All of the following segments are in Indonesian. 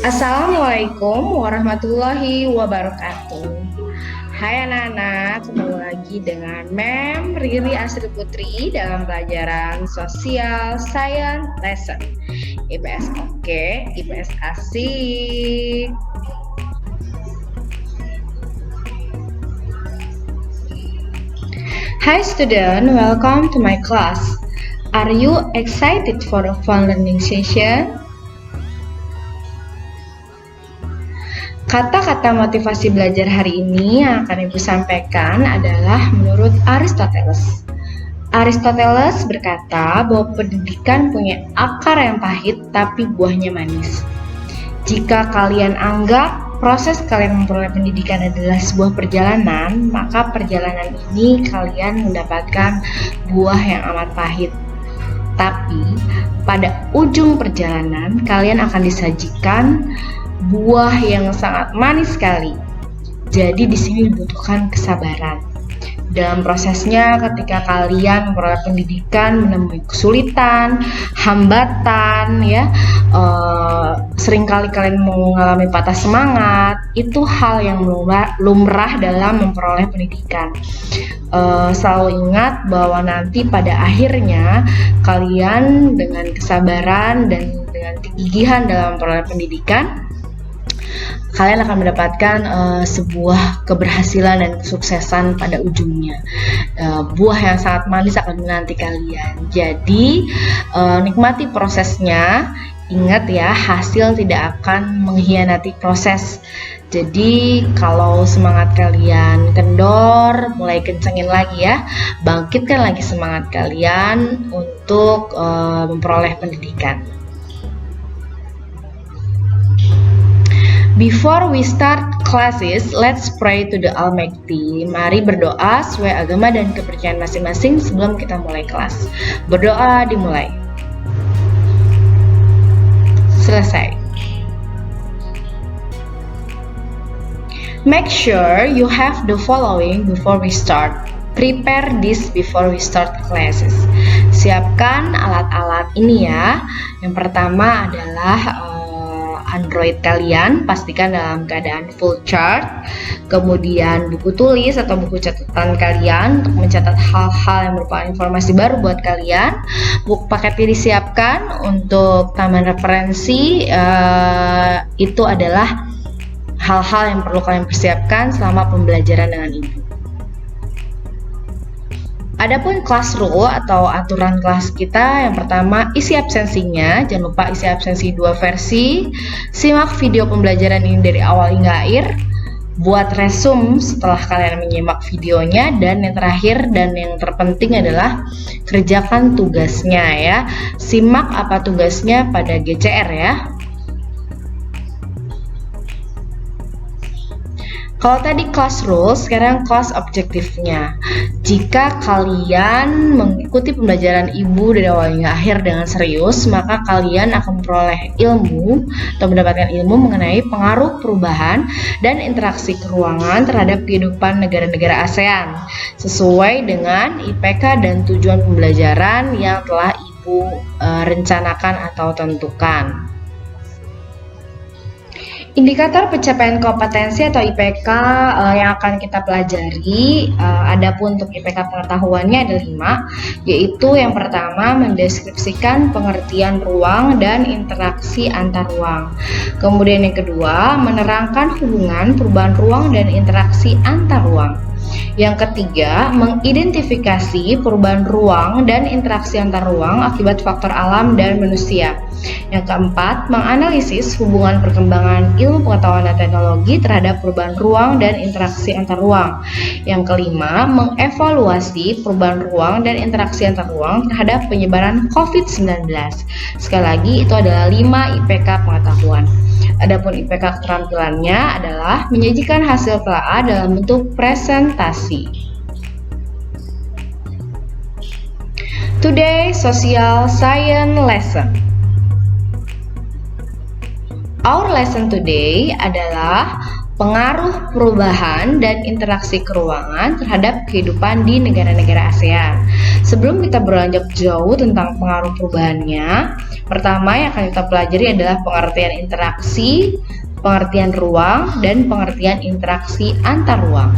Assalamualaikum warahmatullahi wabarakatuh. Hai anak-anak, ketemu lagi dengan Mem Riri Asri Putri dalam pelajaran Social Science Lesson. IPS oke, IPS asik. Hi student, welcome to my class. Are you excited for a fun learning session? Kata-kata motivasi belajar hari ini yang akan Ibu sampaikan adalah menurut Aristoteles. Aristoteles berkata bahwa pendidikan punya akar yang pahit tapi buahnya manis. Jika kalian anggap proses kalian memperoleh pendidikan adalah sebuah perjalanan, maka perjalanan ini kalian mendapatkan buah yang amat pahit. Tapi pada ujung perjalanan kalian akan disajikan buah yang sangat manis sekali. Jadi di sini dibutuhkan kesabaran. Dalam prosesnya, ketika kalian memperoleh pendidikan, menemui kesulitan, hambatan, seringkali kalian mengalami patah semangat, itu hal yang lumrah dalam memperoleh pendidikan. Selalu ingat bahwa nanti pada akhirnya kalian dengan kesabaran dan dengan kegigihan dalam memperoleh pendidikan, kalian akan mendapatkan sebuah keberhasilan dan kesuksesan pada ujungnya. Buah yang sangat manis akan menanti kalian. Jadi nikmati prosesnya. Ingat ya, hasil tidak akan mengkhianati proses. Jadi kalau semangat kalian kendor, mulai kencengin lagi ya. Bangkitkan lagi semangat kalian untuk memperoleh pendidikan. Before we start classes, let's pray to the Almighty. Mari berdoa sesuai agama dan kepercayaan masing-masing sebelum kita mulai kelas. Berdoa dimulai. Selesai. Make sure you have the following before we start. Prepare this before we start classes. Siapkan alat-alat ini ya. Yang pertama adalah Android kalian, pastikan dalam keadaan full charge. Kemudian buku tulis atau buku catatan kalian untuk mencatat hal-hal yang merupakan informasi baru buat kalian. Buku paket disiapkan untuk tambahan referensi. Itu adalah hal-hal yang perlu kalian persiapkan selama pembelajaran dengan Ibu. Adapun class rule atau aturan kelas kita, yang pertama isi absensinya, jangan lupa isi absensi 2 versi, simak video pembelajaran ini dari awal hingga akhir, buat resume setelah kalian menyimak videonya, dan yang terakhir dan yang terpenting adalah kerjakan tugasnya ya, simak apa tugasnya pada GCR ya. Kalau tadi class rules, sekarang class objektifnya. Jika kalian mengikuti pembelajaran Ibu dari awal hingga akhir dengan serius, maka kalian akan memperoleh ilmu atau mendapatkan ilmu mengenai pengaruh perubahan dan interaksi keruangan terhadap kehidupan negara-negara ASEAN, sesuai dengan IPK dan tujuan pembelajaran yang telah Ibu rencanakan atau tentukan. Indikator pencapaian kompetensi atau IPK yang akan kita pelajari, adapun untuk IPK pengetahuannya ada 5, yaitu yang pertama mendeskripsikan pengertian ruang dan interaksi antar ruang. Kemudian yang kedua, menerangkan hubungan perubahan ruang dan interaksi antar ruang. Yang ketiga, mengidentifikasi perubahan ruang dan interaksi antar ruang akibat faktor alam dan manusia. Yang keempat, menganalisis hubungan perkembangan ilmu pengetahuan dan teknologi terhadap perubahan ruang dan interaksi antar ruang. Yang kelima, mengevaluasi perubahan ruang dan interaksi antar ruang terhadap penyebaran COVID-19. Sekali lagi, itu adalah 5 IPK pengetahuan. Adapun IPK keterampilannya adalah menyajikan hasil telaah dalam bentuk presentasi. Today Social Science Lesson. Our lesson today adalah pengaruh perubahan dan interaksi keruangan terhadap kehidupan di negara-negara ASEAN. Sebelum kita beranjak jauh tentang pengaruh perubahannya, pertama yang akan kita pelajari adalah pengertian interaksi, pengertian ruang, dan pengertian interaksi antar ruang.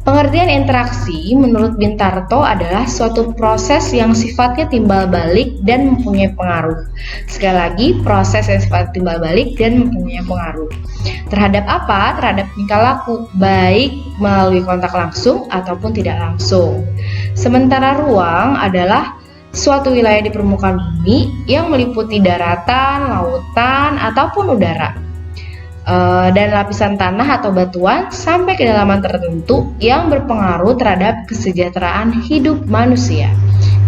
Pengertian interaksi menurut Bintarto adalah suatu proses yang sifatnya timbal balik dan mempunyai pengaruh. Sekali lagi, proses yang sifatnya timbal balik dan mempunyai pengaruh. Terhadap apa? Terhadap tingkah laku, baik melalui kontak langsung ataupun tidak langsung. Sementara ruang adalah suatu wilayah di permukaan bumi yang meliputi daratan, lautan, ataupun udara. Dan lapisan tanah atau batuan sampai kedalaman tertentu yang berpengaruh terhadap kesejahteraan hidup manusia.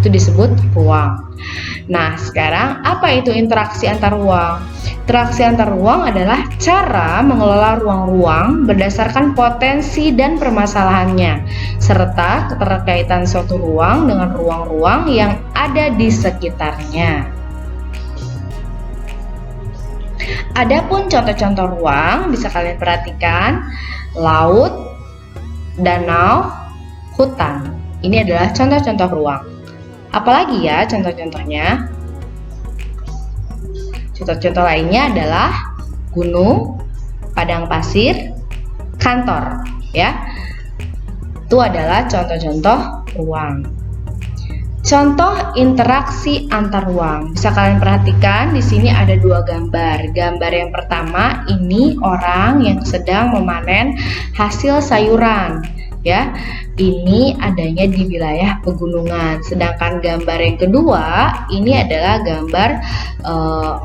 Itu disebut ruang. Nah, sekarang apa itu interaksi antar ruang? Interaksi antar ruang adalah cara mengelola ruang-ruang berdasarkan potensi dan permasalahannya, serta keterkaitan suatu ruang dengan ruang-ruang yang ada di sekitarnya. Adapun contoh-contoh ruang bisa kalian perhatikan: laut, danau, hutan. Ini adalah contoh-contoh ruang. Apalagi ya contoh-contohnya? Contoh-contoh lainnya adalah gunung, padang pasir, kantor, ya. Itu adalah contoh-contoh ruang. Contoh interaksi antar ruang. Bisa kalian perhatikan di sini ada dua gambar. Gambar yang pertama ini orang yang sedang memanen hasil sayuran, ya. Ini adanya di wilayah pegunungan. Sedangkan gambar yang kedua ini adalah gambar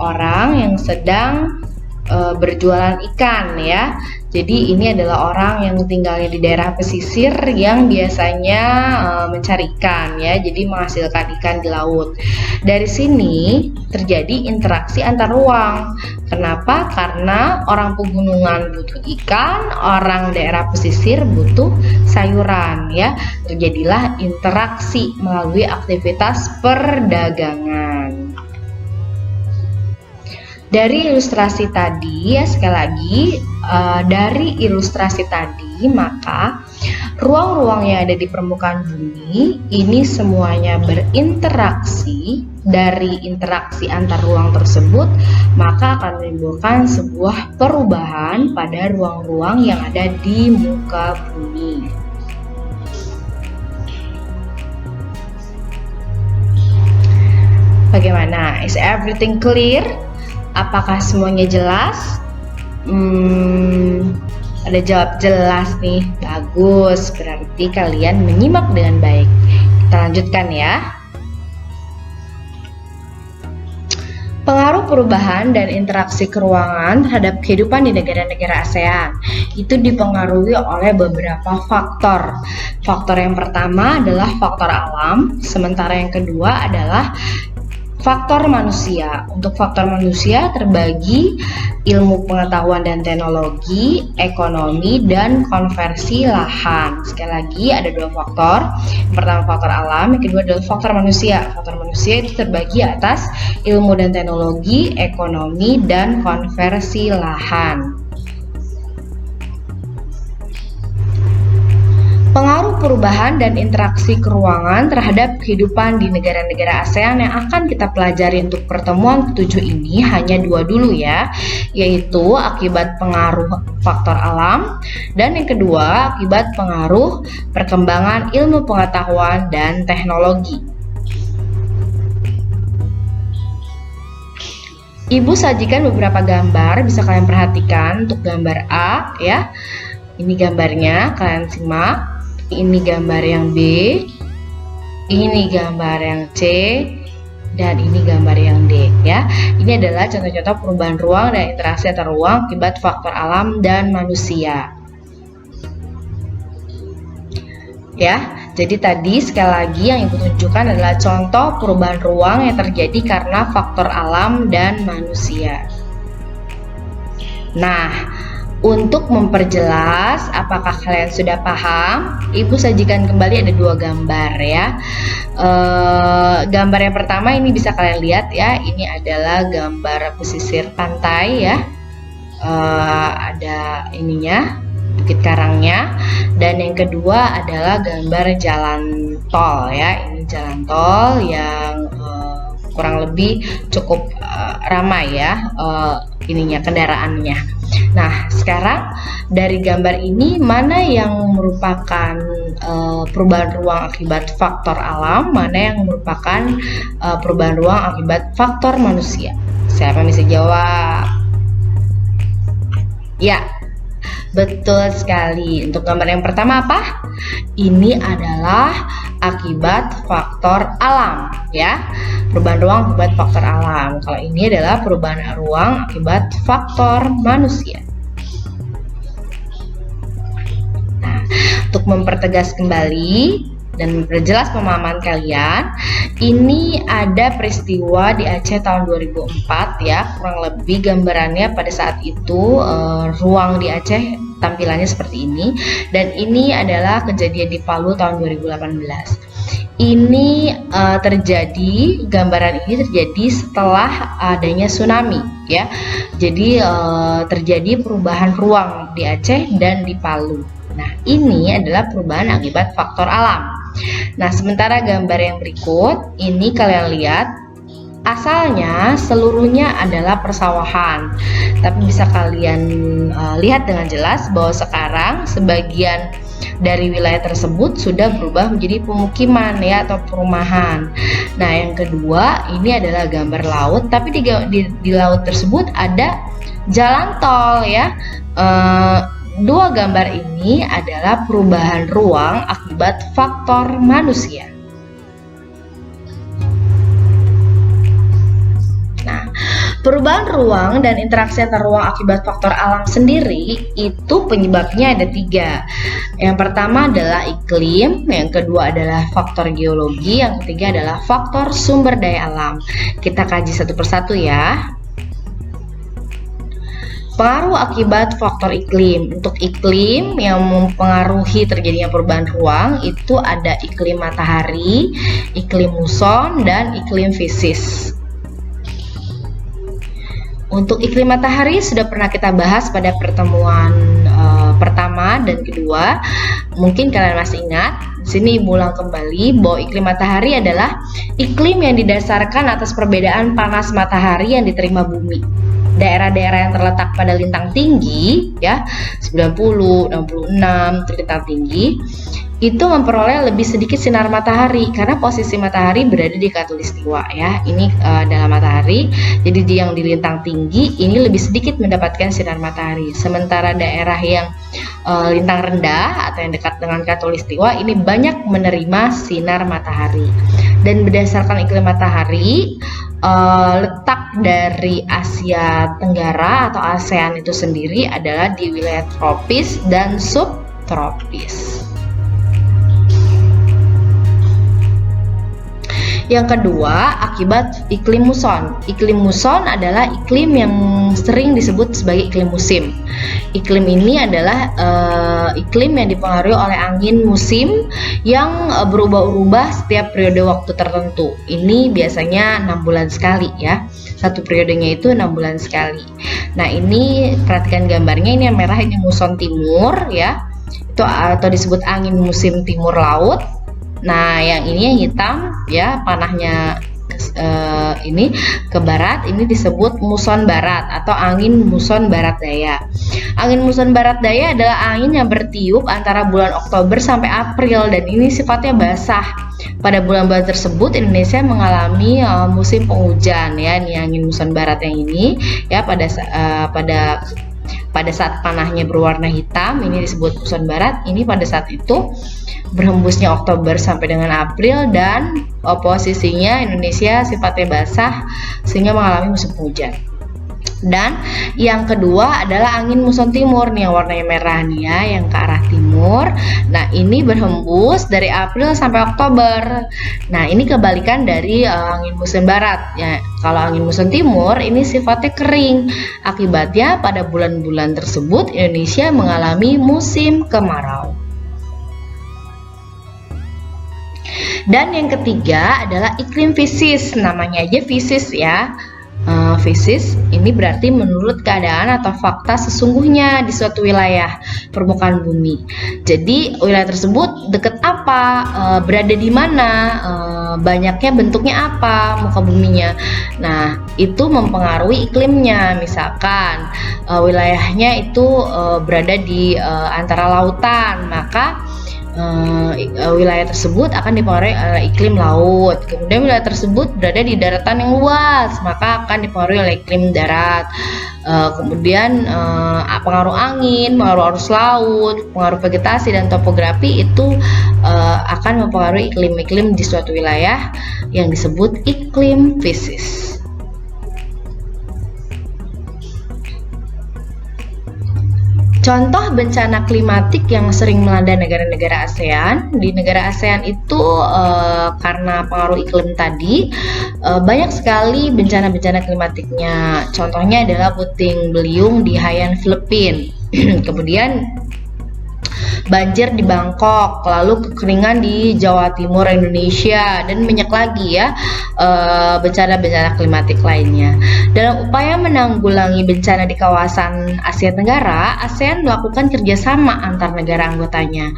orang yang sedang berjualan ikan, ya. Jadi ini adalah orang yang tinggalnya di daerah pesisir yang biasanya mencari ikan, ya. Jadi menghasilkan ikan di laut. Dari sini terjadi interaksi antar ruang. Kenapa? Karena orang pegunungan butuh ikan, orang daerah pesisir butuh sayuran, ya. Terjadilah interaksi melalui aktivitas perdagangan. Dari ilustrasi tadi, ya, sekali lagi dari ilustrasi tadi, maka ruang-ruang yang ada di permukaan bumi ini semuanya berinteraksi. Dari interaksi antar ruang tersebut, maka akan menimbulkan sebuah perubahan pada ruang-ruang yang ada di muka bumi. Bagaimana? Is everything clear? Apakah semuanya jelas? Ada jawab jelas nih. Bagus, berarti kalian menyimak dengan baik. Kita lanjutkan ya. Pengaruh perubahan dan interaksi keruangan terhadap kehidupan di negara-negara ASEAN itu dipengaruhi oleh beberapa faktor. Faktor yang pertama adalah faktor alam, sementara yang kedua adalah faktor manusia. Untuk faktor manusia terbagi ilmu pengetahuan dan teknologi, ekonomi, dan konversi lahan. Sekali lagi ada dua faktor. Yang pertama faktor alam, yang kedua adalah faktor manusia. Faktor manusia itu terbagi atas ilmu dan teknologi, ekonomi, dan konversi lahan. Pengaruh perubahan dan interaksi keruangan terhadap kehidupan di negara-negara ASEAN yang akan kita pelajari untuk pertemuan ke-7 ini hanya dua dulu ya, yaitu akibat pengaruh faktor alam dan yang kedua akibat pengaruh perkembangan ilmu pengetahuan dan teknologi. Ibu sajikan beberapa gambar, bisa kalian perhatikan. Untuk gambar A ya, ini gambarnya, kalian simak. Ini gambar yang B, ini gambar yang C, dan ini gambar yang D ya. Ini adalah contoh-contoh perubahan ruang dan interaksi antar ruang akibat faktor alam dan manusia. Ya, jadi tadi sekali lagi yang Ibu tunjukkan adalah contoh perubahan ruang yang terjadi karena faktor alam dan manusia. Nah, untuk memperjelas apakah kalian sudah paham, Ibu sajikan kembali ada dua gambar ya. Gambar yang pertama ini bisa kalian lihat ya, ini adalah gambar pesisir pantai ya. ada ininya, bukit karangnya. Dan yang kedua adalah gambar jalan tol ya. Ini jalan tol yang kurang lebih cukup ramai ya kendaraannya. Nah, sekarang dari gambar ini mana yang merupakan perubahan ruang akibat faktor alam, mana yang merupakan perubahan ruang akibat faktor manusia? Siapa yang bisa jawab? Ya, betul sekali. Untuk gambar yang pertama apa? Ini adalah akibat faktor alam ya. Perubahan ruang akibat faktor alam. Kalau ini adalah perubahan ruang akibat faktor manusia. Nah, untuk mempertegas kembali dan memperjelas pemahaman kalian, ini ada peristiwa di Aceh tahun 2004 ya. Kurang lebih gambarannya pada saat itu ruang di Aceh tampilannya seperti ini, dan ini adalah kejadian di Palu tahun 2018. Ini gambaran ini terjadi setelah adanya tsunami ya. Jadi terjadi perubahan ruang di Aceh dan di Palu. Nah, ini adalah perubahan akibat faktor alam. Nah, sementara gambar yang berikut ini kalian lihat, asalnya seluruhnya adalah persawahan, tapi bisa kalian lihat dengan jelas bahwa sekarang sebagian dari wilayah tersebut sudah berubah menjadi pemukiman ya, atau perumahan. Nah, yang kedua ini adalah gambar laut, tapi di laut tersebut ada jalan tol ya. Dua gambar ini adalah perubahan ruang akibat faktor manusia. Nah, perubahan ruang dan interaksi antar ruang akibat faktor alam sendiri itu penyebabnya ada 3. Yang pertama adalah iklim, yang kedua adalah faktor geologi, yang ketiga adalah faktor sumber daya alam. Kita kaji satu persatu ya. Pengaruh akibat faktor iklim. Untuk iklim yang mempengaruhi terjadinya perubahan ruang itu ada iklim matahari, iklim muson, dan iklim fisis. Untuk iklim matahari sudah pernah kita bahas pada pertemuan pertama dan kedua. Mungkin kalian masih ingat. Di sini Ibu ulang kembali bahwa iklim matahari adalah iklim yang didasarkan atas perbedaan panas matahari yang diterima bumi. Daerah-daerah yang terletak pada lintang tinggi ya, 90, 66 lintang tinggi, itu memperoleh lebih sedikit sinar matahari karena posisi matahari berada di khatulistiwa ya. Ini adalah matahari. Jadi yang di lintang tinggi ini lebih sedikit mendapatkan sinar matahari. Sementara daerah yang lintang rendah atau yang dekat dengan khatulistiwa ini banyak menerima sinar matahari. Dan berdasarkan iklim matahari, letak dari Asia Tenggara atau ASEAN itu sendiri adalah di wilayah tropis dan subtropis. Yang kedua, akibat iklim muson. Iklim muson adalah iklim yang sering disebut sebagai iklim musim. Iklim ini adalah iklim yang dipengaruhi oleh angin musim yang berubah-ubah setiap periode waktu tertentu. Ini biasanya 6 bulan sekali ya. Satu periodenya itu 6 bulan sekali. Nah, ini perhatikan gambarnya, ini yang merah ini muson timur ya. Itu atau disebut angin musim timur laut. Nah, yang ini yang hitam ya, panahnya ini ke barat, ini disebut muson barat atau angin muson barat daya. Angin muson barat daya adalah angin yang bertiup antara bulan Oktober sampai April dan ini sifatnya basah. Pada bulan-bulan tersebut Indonesia mengalami musim penghujan ya. Ini angin muson barat yang ini ya, pada saat panahnya berwarna hitam ini disebut muson barat. Ini pada saat itu berhembusnya Oktober sampai dengan April dan posisinya Indonesia sifatnya basah sehingga mengalami musim hujan. Dan yang kedua adalah angin muson timur nih yang warnanya merah nih ya, yang ke arah timur. Nah, ini berhembus dari April sampai Oktober. Nah, ini kebalikan dari angin muson barat ya. Kalau angin muson timur ini sifatnya kering. Akibatnya pada bulan-bulan tersebut Indonesia mengalami musim kemarau. Dan yang ketiga adalah iklim fisis, namanya aja fisis ya. Physis ini berarti menurut keadaan atau fakta sesungguhnya di suatu wilayah permukaan bumi. Jadi wilayah tersebut dekat apa, berada di mana, banyaknya bentuknya apa muka buminya. Nah, itu mempengaruhi iklimnya. Misalkan wilayahnya itu berada di antara lautan, maka wilayah tersebut akan dipengaruhi oleh iklim laut. Kemudian wilayah tersebut berada di daratan yang luas, maka akan dipengaruhi oleh iklim darat. Kemudian pengaruh angin, pengaruh arus laut, pengaruh vegetasi dan topografi itu akan mempengaruhi iklim-iklim di suatu wilayah yang disebut iklim fisis. Contoh bencana klimatik yang sering melanda negara-negara ASEAN. Di negara ASEAN itu karena pengaruh iklim tadi banyak sekali bencana-bencana klimatiknya. Contohnya adalah puting beliung di Haiyan, Filipina. Kemudian banjir di Bangkok, lalu kekeringan di Jawa Timur Indonesia, dan banyak lagi ya bencana-bencana klimatik lainnya. Dalam upaya menanggulangi bencana di kawasan Asia Tenggara, ASEAN melakukan kerjasama antar negara anggotanya.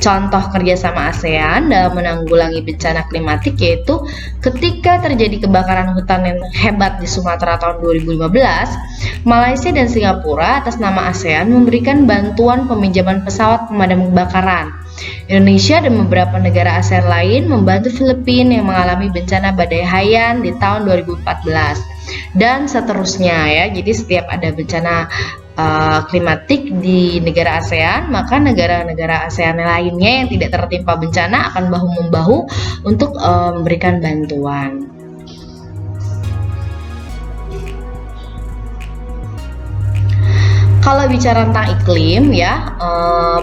Contoh kerjasama ASEAN dalam menanggulangi bencana klimatik yaitu ketika terjadi kebakaran hutan yang hebat di Sumatera tahun 2015, Malaysia dan Singapura atas nama ASEAN memberikan bantuan peminjaman pesawat pemadam kebakaran. Indonesia dan beberapa negara ASEAN lain membantu Filipina yang mengalami bencana badai Haiyan di tahun 2014 dan seterusnya ya. Jadi setiap ada bencana klimatik di negara ASEAN, maka negara-negara ASEAN lainnya yang tidak tertimpa bencana akan bahu-membahu untuk memberikan bantuan. Kalau bicara tentang iklim ya,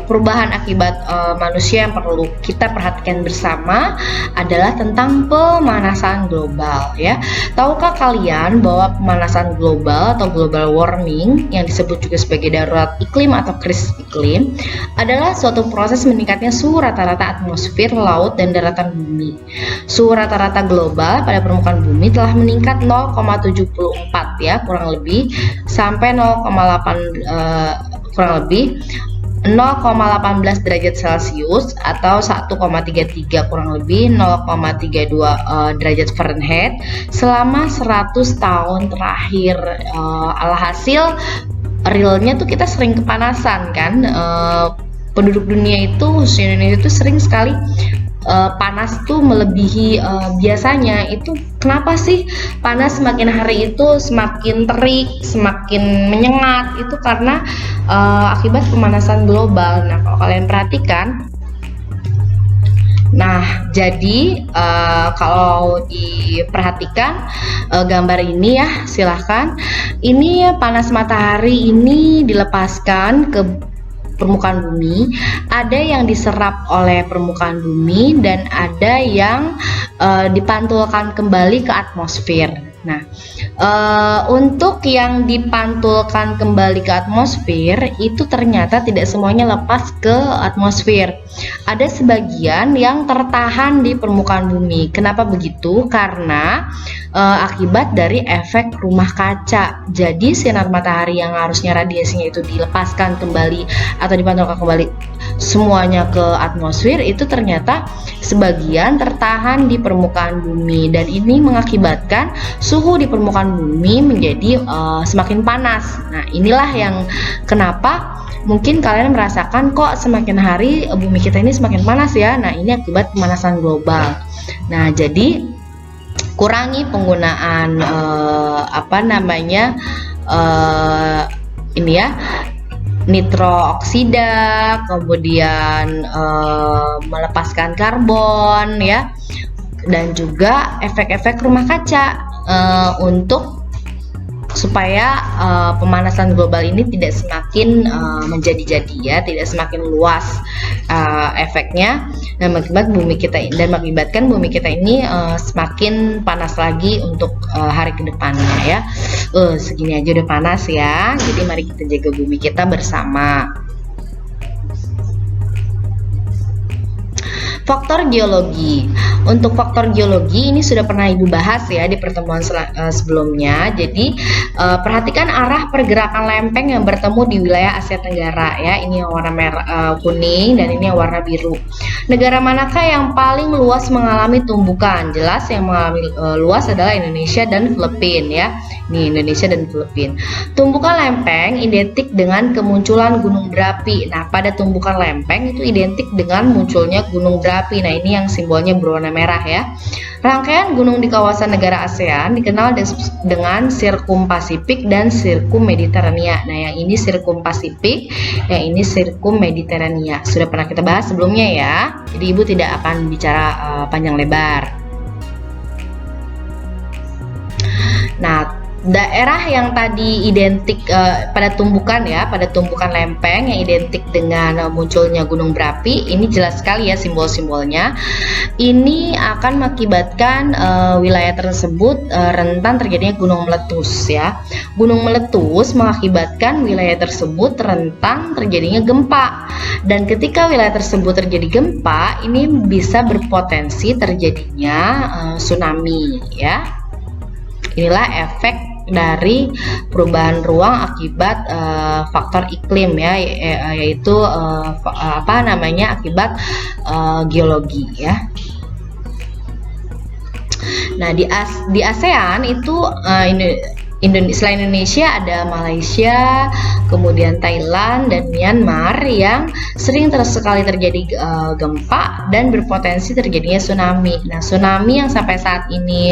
perubahan akibat manusia yang perlu kita perhatikan bersama adalah tentang pemanasan global ya. Tahukah kalian bahwa pemanasan global atau global warming yang disebut juga sebagai darurat iklim atau krisis iklim adalah suatu proses meningkatnya suhu rata-rata atmosfer, laut, dan daratan bumi. Suhu rata-rata global pada permukaan bumi telah meningkat 0,74 ya kurang lebih sampai 0,18 derajat Celcius atau 1,33 kurang lebih 0,32 derajat Fahrenheit selama 100 tahun terakhir. Alhasil realnya tuh kita sering kepanasan kan, penduduk dunia itu khususnya Indonesia itu sering sekali panas tuh melebihi biasanya. Itu kenapa sih panas semakin hari itu semakin terik, semakin menyengat? Itu karena akibat pemanasan global. Nah, kalau kalian perhatikan, nah jadi kalau diperhatikan gambar ini ya, silahkan. Ini panas matahari ini dilepaskan ke permukaan bumi, ada yang diserap oleh permukaan bumi dan ada yang dipantulkan kembali ke atmosfer. Nah, untuk yang dipantulkan kembali ke atmosfer itu ternyata tidak semuanya lepas ke atmosfer. Ada sebagian yang tertahan di permukaan bumi. Kenapa begitu? Karena akibat dari efek rumah kaca. Jadi sinar matahari yang harusnya radiasinya itu dilepaskan kembali atau dipantulkan kembali semuanya ke atmosfer, itu ternyata sebagian tertahan di permukaan bumi, dan ini mengakibatkan suhu di permukaan bumi menjadi semakin panas. Nah, inilah yang kenapa mungkin kalian merasakan kok semakin hari bumi kita ini semakin panas ya. Nah, ini akibat pemanasan global. Nah, jadi kurangi penggunaan ini ya, nitrooksida, kemudian melepaskan karbon ya, dan juga efek-efek rumah kaca untuk supaya pemanasan global ini tidak semakin menjadi-jadi ya, tidak semakin luas efeknya, dan mengakibatkan bumi kita ini semakin panas lagi untuk hari kedepannya ya. Segini aja udah panas ya, jadi mari kita jaga bumi kita bersama. Faktor geologi. Untuk faktor geologi ini sudah pernah Ibu bahas ya di pertemuan sebelumnya. Jadi perhatikan arah pergerakan lempeng yang bertemu di wilayah Asia Tenggara ya. Ini yang warna merah, kuning, dan ini yang warna biru. Negara manakah yang paling luas mengalami tumbukan? Jelas yang mengalami luas adalah Indonesia dan Filipina ya. Ini Indonesia dan Filipina. Tumbukan lempeng identik dengan kemunculan gunung berapi. Nah, pada tumbukan lempeng itu identik dengan munculnya gunung berapi. Nah, ini yang simbolnya berwarna merah ya. Rangkaian gunung di kawasan negara ASEAN dikenal dengan Sirkum Pasifik dan Sirkum Mediterania. Nah, yang ini Sirkum Pasifik, yang ini Sirkum Mediterania. Sudah pernah kita bahas sebelumnya ya. Jadi Ibu tidak akan bicara panjang lebar. Nah, daerah yang tadi identik pada tumbukan ya, pada tumbukan lempeng yang identik dengan munculnya gunung berapi, ini jelas sekali ya simbol-simbolnya. Ini akan mengakibatkan wilayah tersebut rentan terjadinya gunung meletus ya. Gunung meletus mengakibatkan wilayah tersebut rentan terjadinya gempa. Dan ketika wilayah tersebut terjadi gempa, ini bisa berpotensi terjadinya tsunami ya. Inilah efek dari perubahan ruang akibat faktor iklim ya, yaitu akibat geologi ya. Nah, di ASEAN itu selain Indonesia ada Malaysia, kemudian Thailand dan Myanmar yang sering sekali terjadi gempa dan berpotensi terjadinya tsunami. Nah, tsunami yang sampai saat ini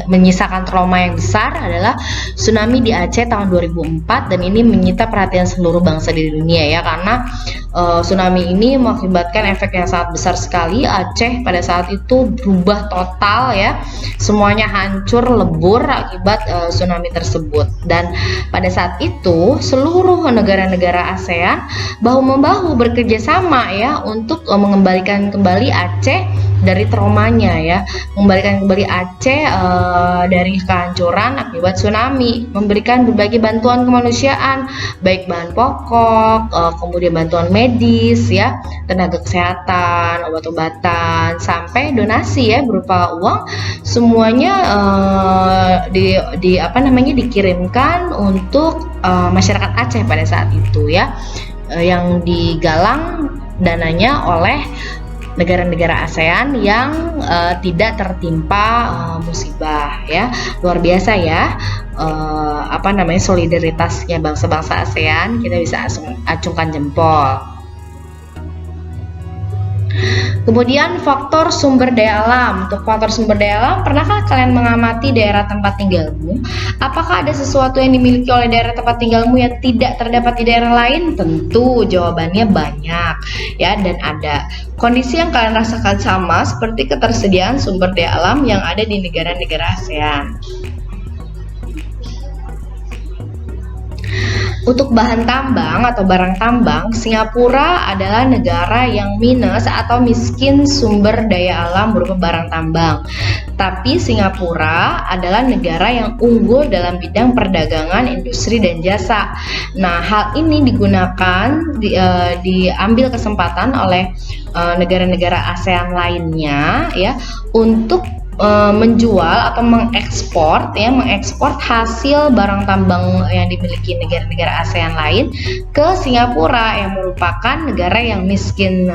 menyisakan trauma yang besar adalah tsunami di Aceh tahun 2004, dan ini menyita perhatian seluruh bangsa di dunia ya, karena tsunami ini mengakibatkan efek yang sangat besar sekali. Aceh pada saat itu berubah total ya, semuanya hancur lebur akibat tsunami tersebut. Dan pada saat itu seluruh negara-negara ASEAN bahu-membahu bekerja sama ya untuk mengembalikan kembali Aceh dari traumanya ya, mengembalikan kembali Aceh dari kehancuran akibat tsunami, memberikan berbagai bantuan kemanusiaan, baik bahan pokok, kemudian bantuan medis ya, tenaga kesehatan, obat-obatan, sampai donasi ya berupa uang, semuanya dikirimkan untuk masyarakat Aceh pada saat itu ya, yang digalang dananya oleh negara-negara ASEAN yang tidak tertimpa musibah ya. Luar biasa ya, solidaritasnya bangsa-bangsa ASEAN, kita bisa acungkan jempol. Kemudian faktor sumber daya alam. Untuk faktor sumber daya alam, pernahkah kalian mengamati daerah tempat tinggalmu? Apakah ada sesuatu yang dimiliki oleh daerah tempat tinggalmu yang tidak terdapat di daerah lain? Tentu jawabannya banyak ya, dan ada kondisi yang kalian rasakan sama seperti ketersediaan sumber daya alam yang ada di negara-negara ASEAN. Untuk bahan tambang atau barang tambang, Singapura adalah negara yang minus atau miskin sumber daya alam berupa barang tambang. Tapi Singapura adalah negara yang unggul dalam bidang perdagangan, industri, dan jasa. Nah, hal ini diambil kesempatan oleh negara-negara ASEAN lainnya ya untuk menjual atau mengekspor hasil barang tambang yang dimiliki negara-negara ASEAN lain ke Singapura, yang merupakan negara yang miskin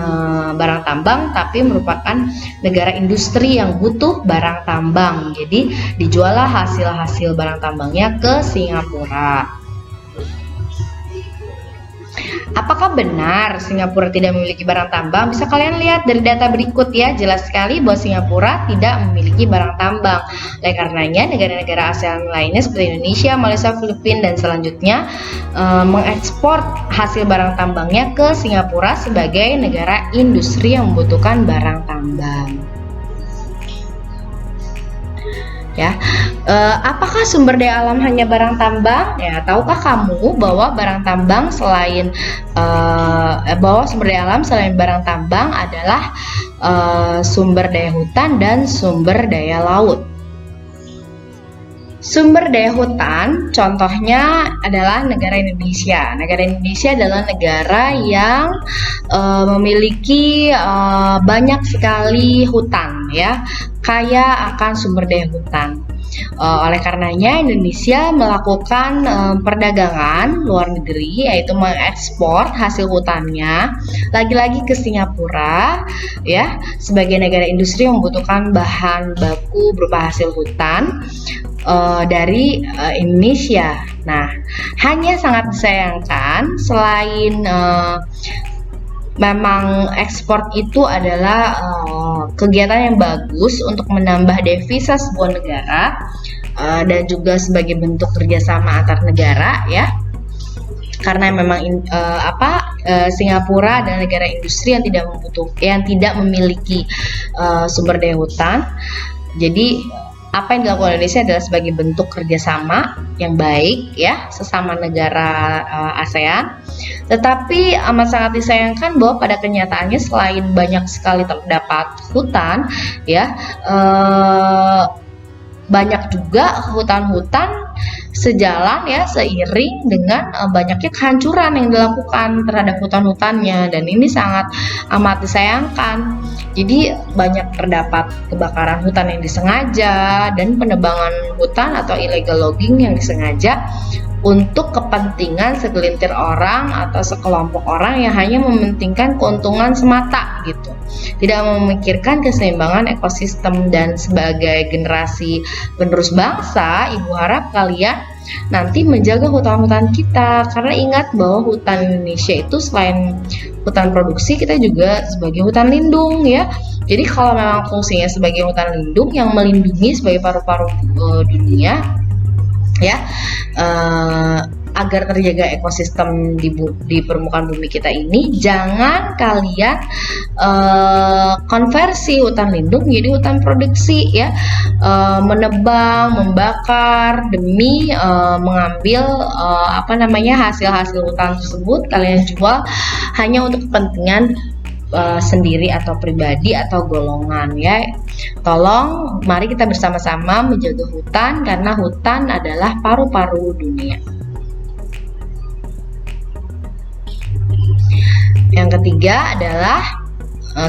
barang tambang tapi merupakan negara industri yang butuh barang tambang. Jadi dijuallah hasil-hasil barang tambangnya ke Singapura. Apakah benar Singapura tidak memiliki barang tambang? Bisa kalian lihat dari data berikut ya, jelas sekali bahwa Singapura tidak memiliki barang tambang. Oleh karenanya, negara-negara ASEAN lainnya seperti Indonesia, Malaysia, Filipina, dan selanjutnya mengekspor hasil barang tambangnya ke Singapura sebagai negara industri yang membutuhkan barang tambang. Ya, apakah sumber daya alam hanya barang tambang? Ya, tahukah kamu bahwa barang tambang sumber daya alam selain barang tambang adalah sumber daya hutan dan sumber daya laut. Sumber daya hutan, contohnya adalah negara Indonesia. Negara Indonesia adalah negara yang memiliki banyak sekali hutan, ya, kaya akan sumber daya hutan. Oleh karenanya Indonesia melakukan perdagangan luar negeri, yaitu mengekspor hasil hutannya lagi-lagi ke Singapura, ya, sebagai negara industri yang membutuhkan bahan baku berupa hasil hutan dari Indonesia. Nah, hanya sangat disayangkan selain memang ekspor itu adalah kegiatan yang bagus untuk menambah devisa sebuah negara dan juga sebagai bentuk kerjasama antar negara, ya, karena memang Singapura adalah negara industri yang tidak memiliki sumber daya hutan. Jadi apa yang dilakukan Indonesia adalah sebagai bentuk kerjasama yang baik, ya, sesama negara ASEAN. Tetapi amat sangat disayangkan bahwa pada kenyataannya selain banyak sekali terdapat hutan, ya, banyak juga hutan-hutan sejalan, ya, seiring dengan banyaknya kehancuran yang dilakukan terhadap hutan-hutannya, dan ini sangat amat disayangkan. Jadi banyak terdapat kebakaran hutan yang disengaja dan penebangan hutan atau illegal logging yang disengaja untuk kepentingan segelintir orang atau sekelompok orang yang hanya mementingkan keuntungan semata, gitu. Tidak memikirkan keseimbangan ekosistem. Dan sebagai generasi penerus bangsa, Ibu harap kalian nanti menjaga hutan-hutan kita, karena ingat bahwa hutan Indonesia itu selain hutan produksi, kita juga sebagai hutan lindung, ya. Jadi kalau memang fungsinya sebagai hutan lindung yang melindungi sebagai paru-paru dunia, ya, agar terjaga ekosistem di permukaan bumi kita ini, jangan kalian konversi hutan lindung menjadi hutan produksi, ya, menebang, membakar demi mengambil hasil-hasil hutan tersebut kalian jual hanya untuk kepentingan sendiri atau pribadi atau golongan, ya. Tolong mari kita bersama-sama menjaga hutan, karena hutan adalah paru-paru dunia. Yang ketiga adalah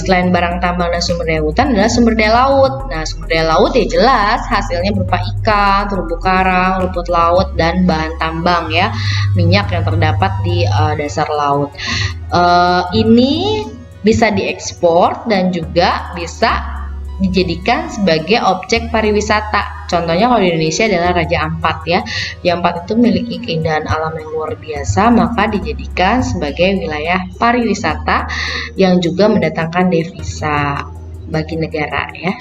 selain barang tambang dan sumber daya hutan adalah sumber daya laut. Nah, sumber daya laut ya jelas hasilnya berupa ikan, terumbu karang, rumput laut, dan bahan tambang, ya, minyak yang terdapat di dasar laut. Ini bisa diekspor dan juga bisa dijadikan sebagai objek pariwisata. Contohnya kalau di Indonesia adalah Raja Ampat, ya. Raja Ampat itu memiliki keindahan alam yang luar biasa, maka dijadikan sebagai wilayah pariwisata yang juga mendatangkan devisa bagi negara, ya.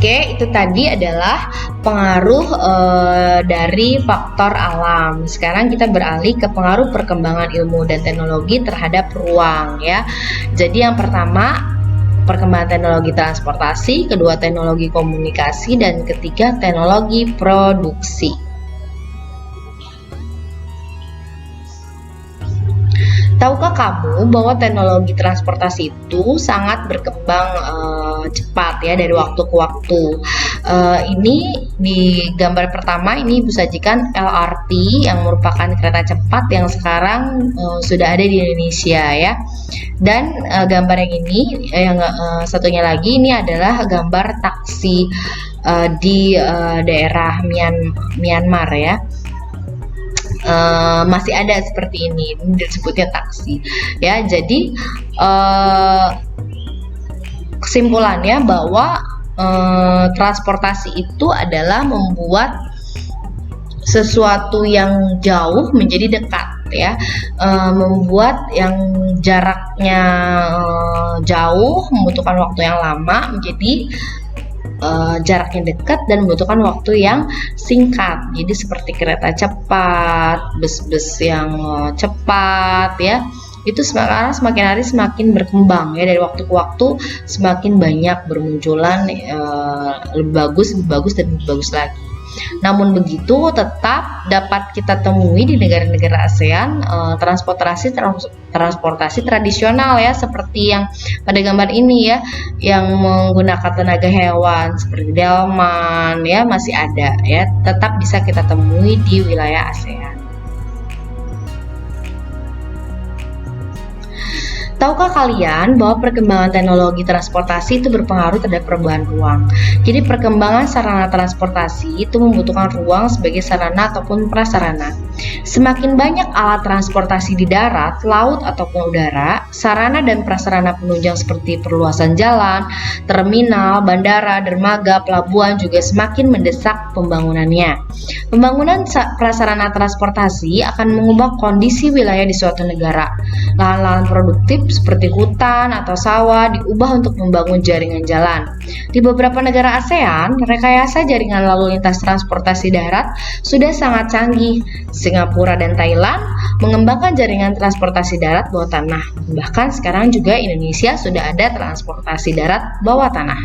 Oke, itu tadi adalah pengaruh dari faktor alam. Sekarang kita beralih ke pengaruh perkembangan ilmu dan teknologi terhadap ruang, ya. Jadi yang pertama, perkembangan teknologi transportasi, kedua teknologi komunikasi, dan ketiga teknologi produksi. Tahukah kamu bahwa teknologi transportasi itu sangat berkembang cepat, ya, dari waktu ke waktu. Ini di gambar pertama ini disajikan LRT yang merupakan kereta cepat yang sekarang sudah ada di Indonesia, ya. Dan gambar yang ini, yang satunya lagi ini adalah gambar taksi di daerah Myanmar, ya. Masih ada seperti ini disebutnya taksi, ya. Jadi kesimpulannya bahwa transportasi itu adalah membuat sesuatu yang jauh menjadi dekat, ya, membuat yang jaraknya jauh membutuhkan waktu yang lama menjadi jaraknya dekat dan membutuhkan waktu yang singkat. Jadi seperti kereta cepat, bus-bus yang cepat, ya, itu semakin hari semakin berkembang, ya, dari waktu ke waktu semakin banyak bermunculan lebih bagus dan lebih bagus lagi. Namun begitu, tetap dapat kita temui di negara-negara ASEAN transportasi tradisional ya, seperti yang pada gambar ini ya, yang menggunakan tenaga hewan seperti delman ya, masih ada ya, tetap bisa kita temui di wilayah ASEAN. Tahukah kalian bahwa perkembangan teknologi transportasi itu berpengaruh terhadap perubahan ruang? Jadi perkembangan sarana transportasi itu membutuhkan ruang sebagai sarana ataupun prasarana. Semakin banyak alat transportasi di darat, laut ataupun udara, sarana dan prasarana penunjang seperti perluasan jalan, terminal, bandara, dermaga, pelabuhan juga semakin mendesak pembangunannya. Pembangunan prasarana transportasi akan mengubah kondisi wilayah di suatu negara. Lahan-lahan produktif seperti hutan atau sawah diubah untuk membangun jaringan jalan. Di beberapa negara ASEAN, rekayasa jaringan lalu lintas transportasi darat sudah sangat canggih. Singapura dan Thailand mengembangkan jaringan transportasi darat bawah tanah. Bahkan sekarang juga Indonesia sudah ada transportasi darat bawah tanah.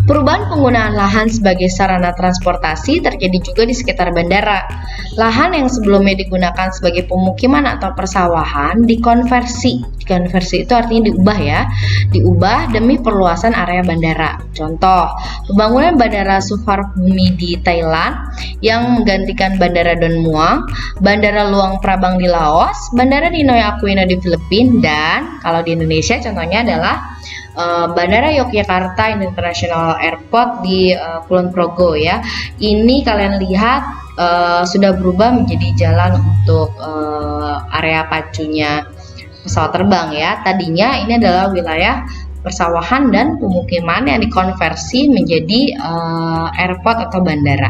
Perubahan penggunaan lahan sebagai sarana transportasi terjadi juga di sekitar bandara. Lahan yang sebelumnya digunakan sebagai pemukiman atau persawahan dikonversi. Dikonversi itu artinya diubah ya, diubah demi perluasan area bandara. Contoh, pembangunan Bandara Suvarnabhumi di Thailand yang menggantikan Bandara Don Muang, Bandara Luang Prabang di Laos, Bandara Ninoy Aquino di Filipina, dan kalau di Indonesia contohnya adalah Bandara Yogyakarta International Airport di Kulon Progo ya. Ini kalian lihat sudah berubah menjadi jalan untuk area pacunya pesawat terbang ya. Tadinya ini adalah wilayah persawahan dan pemukiman yang dikonversi menjadi airport atau bandara.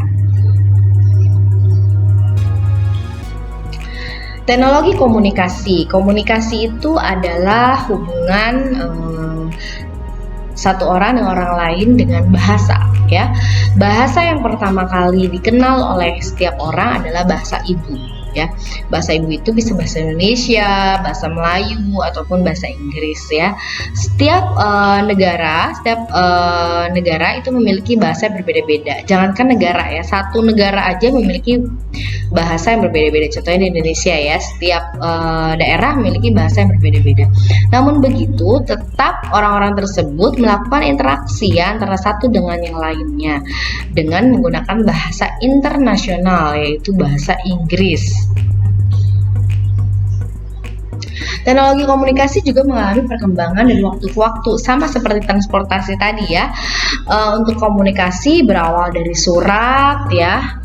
Teknologi komunikasi. Komunikasi itu adalah hubungan satu orang dengan orang lain dengan bahasa ya. Bahasa yang pertama kali dikenal oleh setiap orang adalah bahasa ibu ya. Bahasa ibu itu bisa bahasa Indonesia, bahasa Melayu ataupun bahasa Inggris ya. Setiap negara itu memiliki bahasa yang berbeda-beda. Jangankan negara ya, satu negara aja memiliki bahasa yang berbeda-beda. Contohnya di Indonesia ya, setiap daerah memiliki bahasa yang berbeda-beda. Namun begitu, tetap orang-orang tersebut melakukan interaksi ya, antara satu dengan yang lainnya dengan menggunakan bahasa internasional, yaitu bahasa Inggris. Teknologi komunikasi juga mengalami perkembangan dari waktu ke waktu, sama seperti transportasi tadi ya. Untuk komunikasi berawal dari surat ya,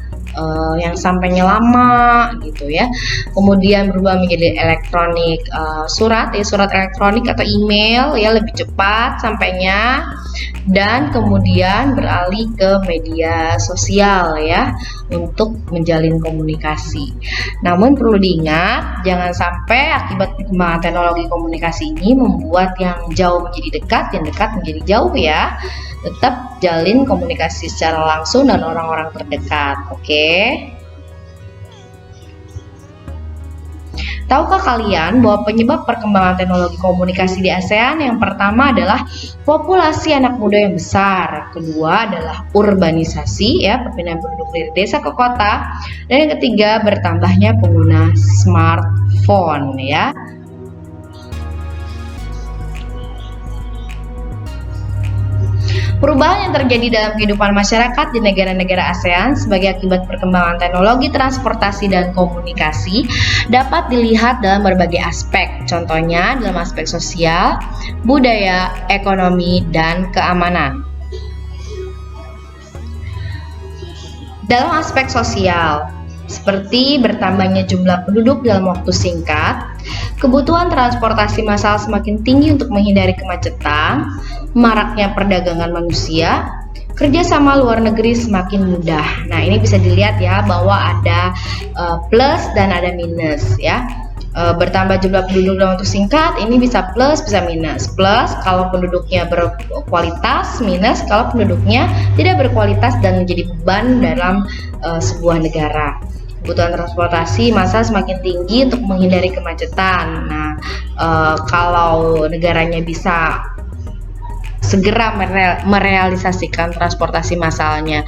yang sampainya lama gitu ya, kemudian berubah menjadi elektronik, surat elektronik atau email ya, lebih cepat sampainya, dan kemudian beralih ke media sosial ya untuk menjalin komunikasi. Namun perlu diingat, jangan sampai akibat perkembangan teknologi komunikasi ini membuat yang jauh menjadi dekat, yang dekat menjadi jauh ya. Tetap jalin komunikasi secara langsung dan orang-orang terdekat, oke? Tahukah kalian bahwa penyebab perkembangan teknologi komunikasi di ASEAN yang pertama adalah populasi anak muda yang besar, kedua adalah urbanisasi ya, perpindahan penduduk dari desa ke kota, dan yang ketiga bertambahnya pengguna smartphone ya. Perubahan yang terjadi dalam kehidupan masyarakat di negara-negara ASEAN sebagai akibat perkembangan teknologi transportasi dan komunikasi dapat dilihat dalam berbagai aspek, contohnya dalam aspek sosial, budaya, ekonomi, dan keamanan. Dalam aspek sosial, seperti bertambahnya jumlah penduduk dalam waktu singkat, kebutuhan transportasi massal semakin tinggi untuk menghindari kemacetan, maraknya perdagangan manusia, kerjasama luar negeri semakin mudah. Nah, ini bisa dilihat ya bahwa ada plus dan ada minus ya. Bertambah jumlah penduduk dalam waktu singkat, ini bisa plus, bisa minus. Plus kalau penduduknya berkualitas, minus kalau penduduknya tidak berkualitas dan menjadi beban dalam sebuah negara. Kebutuhan transportasi massal semakin tinggi untuk menghindari kemacetan. Nah, kalau negaranya bisa segera merealisasikan transportasi massalnya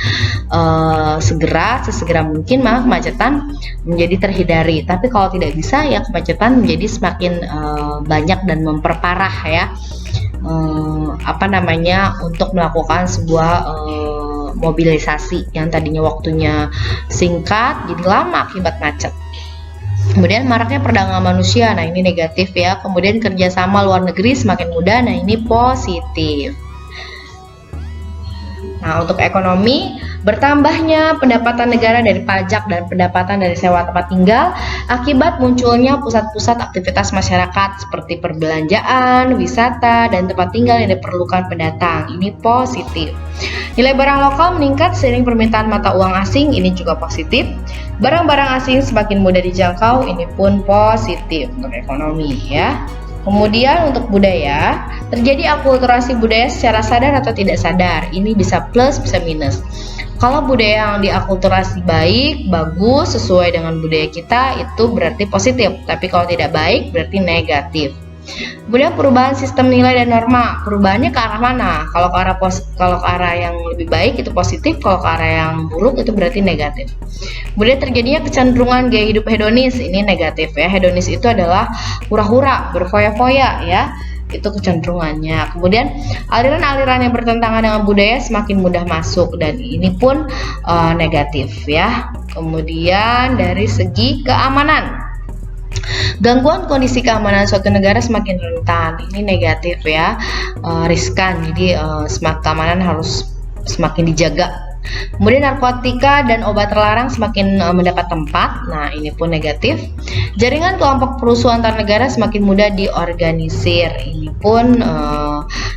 sesegera mungkin, maka kemacetan menjadi terhindari. Tapi kalau tidak bisa, ya kemacetan menjadi semakin banyak dan memperparah ya untuk melakukan sebuah mobilisasi yang tadinya waktunya singkat jadi lama akibat macet. Kemudian maraknya perdagangan manusia, nah ini negatif ya. Kemudian kerjasama luar negeri semakin mudah, nah ini positif. Nah, untuk ekonomi, bertambahnya pendapatan negara dari pajak dan pendapatan dari sewa tempat tinggal akibat munculnya pusat-pusat aktivitas masyarakat seperti perbelanjaan, wisata, dan tempat tinggal yang diperlukan pendatang. Ini positif. Nilai barang lokal meningkat seiring permintaan mata uang asing, ini juga positif. Barang-barang asing semakin mudah dijangkau, ini pun positif untuk ekonomi ya. Kemudian untuk budaya, terjadi akulturasi budaya secara sadar atau tidak sadar. Ini bisa plus, bisa minus. Kalau budaya yang diakulturasi baik, bagus, sesuai dengan budaya kita, itu berarti positif. Tapi kalau tidak baik, berarti negatif. Kemudian perubahan sistem nilai dan norma, perubahannya ke arah mana? Kalau ke arah yang lebih baik itu positif, kalau ke arah yang buruk itu berarti negatif. Kemudian terjadinya kecenderungan gaya hidup hedonis, ini negatif ya. Hedonis itu adalah hura-hura, berfoya-foya ya. Itu kecenderungannya. Kemudian aliran-aliran yang bertentangan dengan budaya semakin mudah masuk, dan ini pun negatif ya. Kemudian dari segi keamanan, gangguan kondisi keamanan suatu negara semakin rentan, ini negatif ya, riskan, jadi keamanan harus semakin dijaga. Kemudian narkotika dan obat terlarang semakin mendapat tempat, nah ini pun negatif. Jaringan kelompok perusuh antar negara semakin mudah diorganisir, ini pun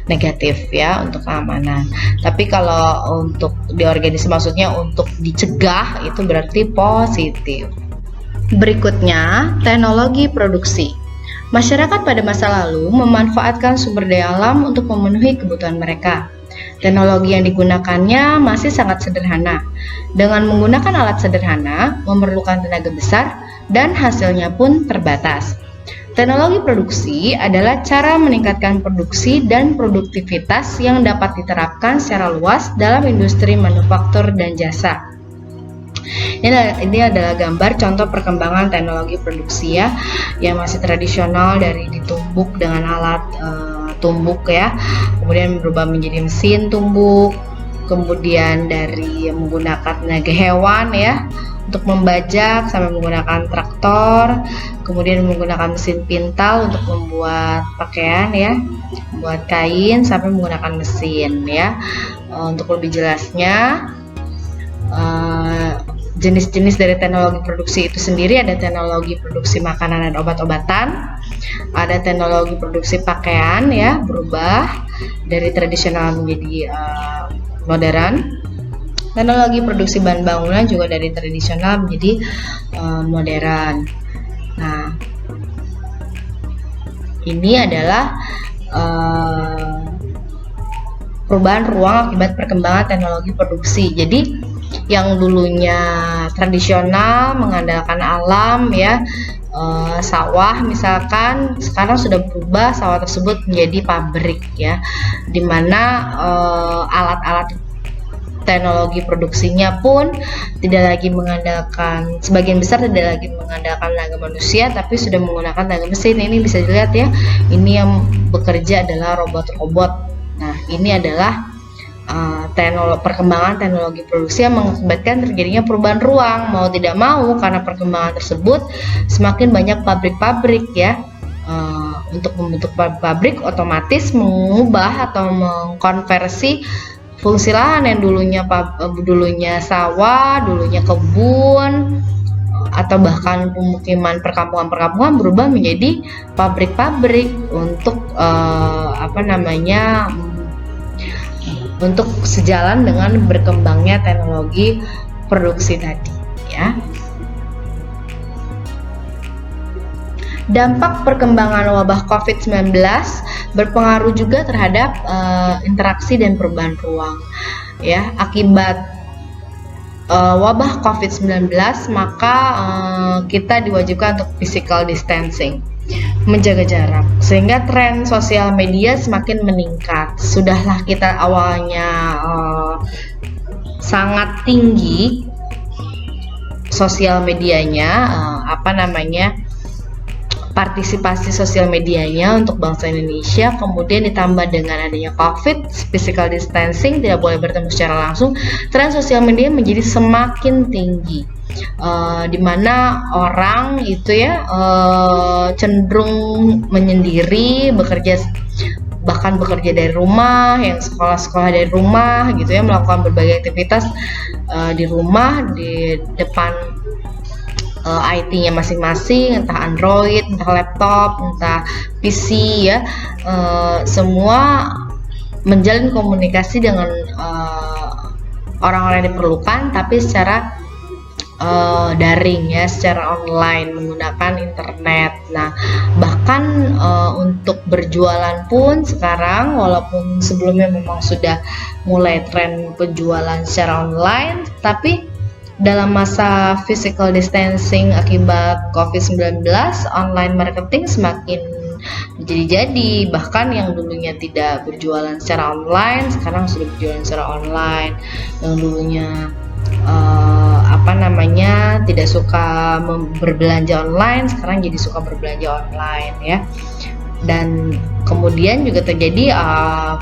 negatif ya untuk keamanan. Tapi kalau untuk diorganisir maksudnya untuk dicegah, itu berarti positif. Berikutnya, teknologi produksi. Masyarakat pada masa lalu memanfaatkan sumber daya alam untuk memenuhi kebutuhan mereka. Teknologi yang digunakannya masih sangat sederhana. Dengan menggunakan alat sederhana, memerlukan tenaga besar, dan hasilnya pun terbatas. Teknologi produksi adalah cara meningkatkan produksi dan produktivitas yang dapat diterapkan secara luas dalam industri manufaktur dan jasa. Ini adalah gambar contoh perkembangan teknologi produksi ya, yang masih tradisional dari ditumbuk dengan alat tumbuk ya, kemudian berubah menjadi mesin tumbuk, kemudian dari menggunakan tenaga hewan ya untuk membajak sampai menggunakan traktor, kemudian menggunakan mesin pintal untuk membuat pakaian ya, membuat kain sampai menggunakan mesin ya. Untuk lebih jelasnya, jenis-jenis dari teknologi produksi itu sendiri ada teknologi produksi makanan dan obat-obatan, ada teknologi produksi pakaian ya, berubah dari tradisional menjadi modern. Teknologi produksi bahan bangunan juga dari tradisional menjadi modern. Nah, ini adalah perubahan ruang akibat perkembangan teknologi produksi. Jadi yang dulunya tradisional mengandalkan alam ya, sawah misalkan, sekarang sudah berubah sawah tersebut menjadi pabrik ya, dimana alat-alat teknologi produksinya pun tidak lagi mengandalkan, sebagian besar tidak lagi mengandalkan tenaga manusia, tapi sudah menggunakan tenaga mesin. Ini bisa dilihat ya, ini yang bekerja adalah robot-robot. Nah, ini adalah perkembangan teknologi produksi yang mengakibatkan terjadinya perubahan ruang. Mau tidak mau, karena perkembangan tersebut semakin banyak pabrik-pabrik ya. Untuk membentuk pabrik otomatis mengubah atau mengkonversi fungsi lahan yang dulunya sawah, dulunya kebun, atau bahkan pemukiman perkampungan berubah menjadi pabrik-pabrik untuk untuk sejalan dengan berkembangnya teknologi produksi tadi ya. Dampak perkembangan wabah COVID-19 berpengaruh juga terhadap interaksi dan perubahan ruang ya. Akibat wabah COVID-19 maka kita diwajibkan untuk physical distancing. menjaga jarak, sehingga tren sosial media semakin meningkat. Sudahlah kita awalnya sangat tinggi sosial medianya, partisipasi sosial medianya untuk bangsa Indonesia, kemudian ditambah dengan adanya COVID, physical distancing, tidak boleh bertemu secara langsung, tren sosial media menjadi semakin tinggi. Di mana orang itu ya cenderung menyendiri, bahkan bekerja dari rumah, yang sekolah dari rumah gitu ya, melakukan berbagai aktivitas di rumah, di depan IT-nya masing-masing, entah Android, entah laptop, entah PC ya, semua menjalin komunikasi dengan orang-orang yang diperlukan, tapi secara daring ya, secara online menggunakan internet. Nah, bahkan untuk berjualan pun sekarang, walaupun sebelumnya memang sudah mulai tren penjualan secara online, tapi dalam masa physical distancing akibat COVID-19, online marketing semakin jadi. Bahkan yang dulunya tidak berjualan secara online, sekarang sudah berjualan secara online. Yang dulunya tidak suka berbelanja online, sekarang jadi suka berbelanja online ya. Dan kemudian juga terjadi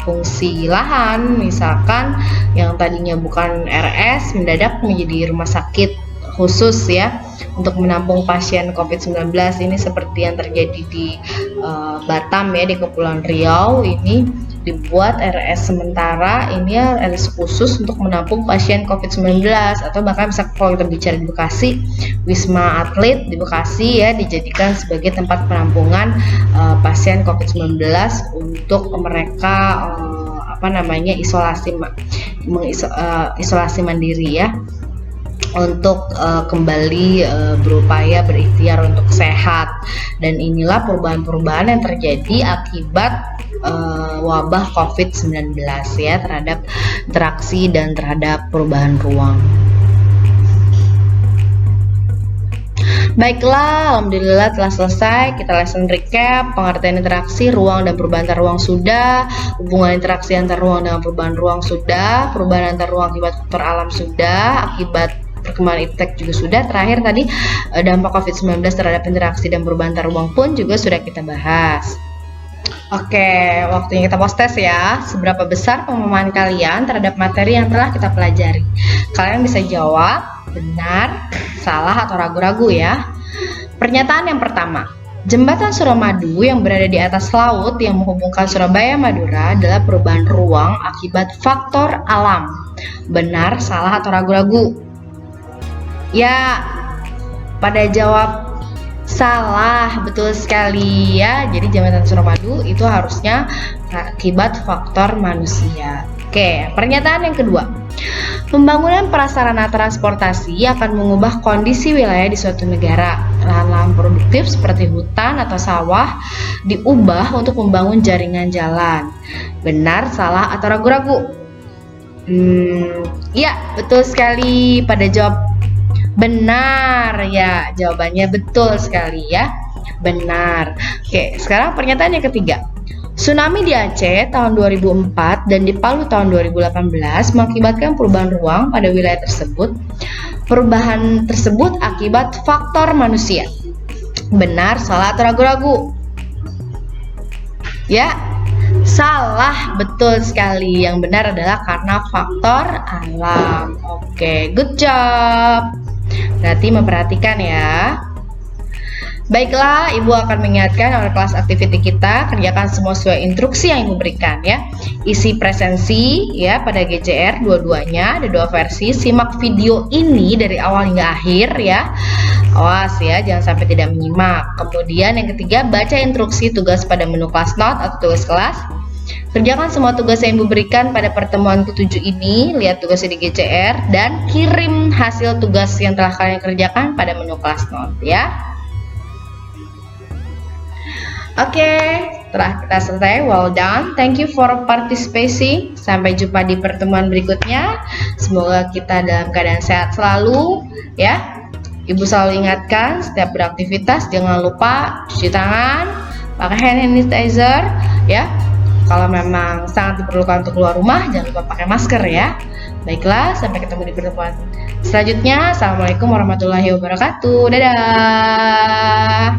fungsi lahan, misalkan yang tadinya bukan RS mendadak menjadi rumah sakit khusus ya untuk menampung pasien COVID-19. Ini seperti yang terjadi di Batam ya, di Kepulauan Riau. Ini dibuat RS sementara, ini RS khusus untuk menampung pasien COVID-19. Atau bahkan bisa kalau kita bicara di Bekasi, Wisma Atlet di Bekasi ya dijadikan sebagai tempat penampungan pasien COVID-19 untuk mereka isolasi mandiri ya, untuk kembali berupaya berikhtiar untuk sehat. Dan inilah perubahan-perubahan yang terjadi akibat wabah COVID-19 ya, terhadap interaksi dan terhadap perubahan ruang. Baiklah, alhamdulillah telah selesai. Kita lesson recap, pengertian interaksi, ruang dan perubahan antar ruang sudah, hubungan interaksi antar ruang dengan perubahan ruang sudah, perubahan antar ruang akibat faktor alam sudah, akibat perkembangan iptek juga sudah. Terakhir tadi dampak COVID-19 terhadap interaksi dan perubahan antar ruang pun juga sudah kita bahas. Oke, waktunya kita post test ya. Seberapa besar pemahaman kalian terhadap materi yang telah kita pelajari? Kalian bisa jawab benar, salah, atau ragu-ragu ya. Pernyataan yang pertama, jembatan Suramadu yang berada di atas laut yang menghubungkan Surabaya Madura adalah perubahan ruang akibat faktor alam. Benar, salah, atau ragu-ragu? Ya, pada jawab salah, betul sekali ya. Jadi jembatan Suramadu itu harusnya akibat faktor manusia. Oke, pernyataan yang kedua. Pembangunan prasarana transportasi akan mengubah kondisi wilayah di suatu negara. Lahan-lahan produktif seperti hutan atau sawah diubah untuk membangun jaringan jalan. Benar, salah, atau ragu-ragu? Ya, betul sekali. Pada jawab benar ya, jawabannya betul sekali ya, benar. Oke, sekarang pernyataan yang ketiga. Tsunami di Aceh tahun 2004 dan di Palu tahun 2018 mengakibatkan perubahan ruang pada wilayah tersebut. Perubahan tersebut akibat faktor manusia. Benar, salah, atau ragu-ragu? Ya, salah, betul sekali. Yang benar adalah karena faktor alam. Oke, good job. Berarti memperhatikan ya. Baiklah, Ibu akan mengingatkan oleh kelas activity kita, kerjakan semua sesuai instruksi yang Ibu berikan ya. Isi presensi ya pada GCR dua-duanya, ada 2 versi. Simak video ini dari awal hingga akhir ya. Awas ya, jangan sampai tidak menyimak. Kemudian yang ketiga, baca instruksi tugas pada menu kelas note atau tugas kelas. Kerjakan semua tugas yang Ibu berikan pada pertemuan ke-7 ini, lihat tugasnya di GCR, dan kirim hasil tugas yang telah kalian kerjakan pada menu kelas note ya. Oke, setelah kita selesai, well done. Thank you for participating. Sampai jumpa di pertemuan berikutnya. Semoga kita dalam keadaan sehat selalu ya. Ibu selalu ingatkan, setiap beraktivitas jangan lupa cuci tangan, pakai hand sanitizer ya. Kalau memang sangat diperlukan untuk keluar rumah, jangan lupa pakai masker ya. Baiklah, sampai ketemu di pertemuan selanjutnya. Assalamualaikum warahmatullahi wabarakatuh. Dadah.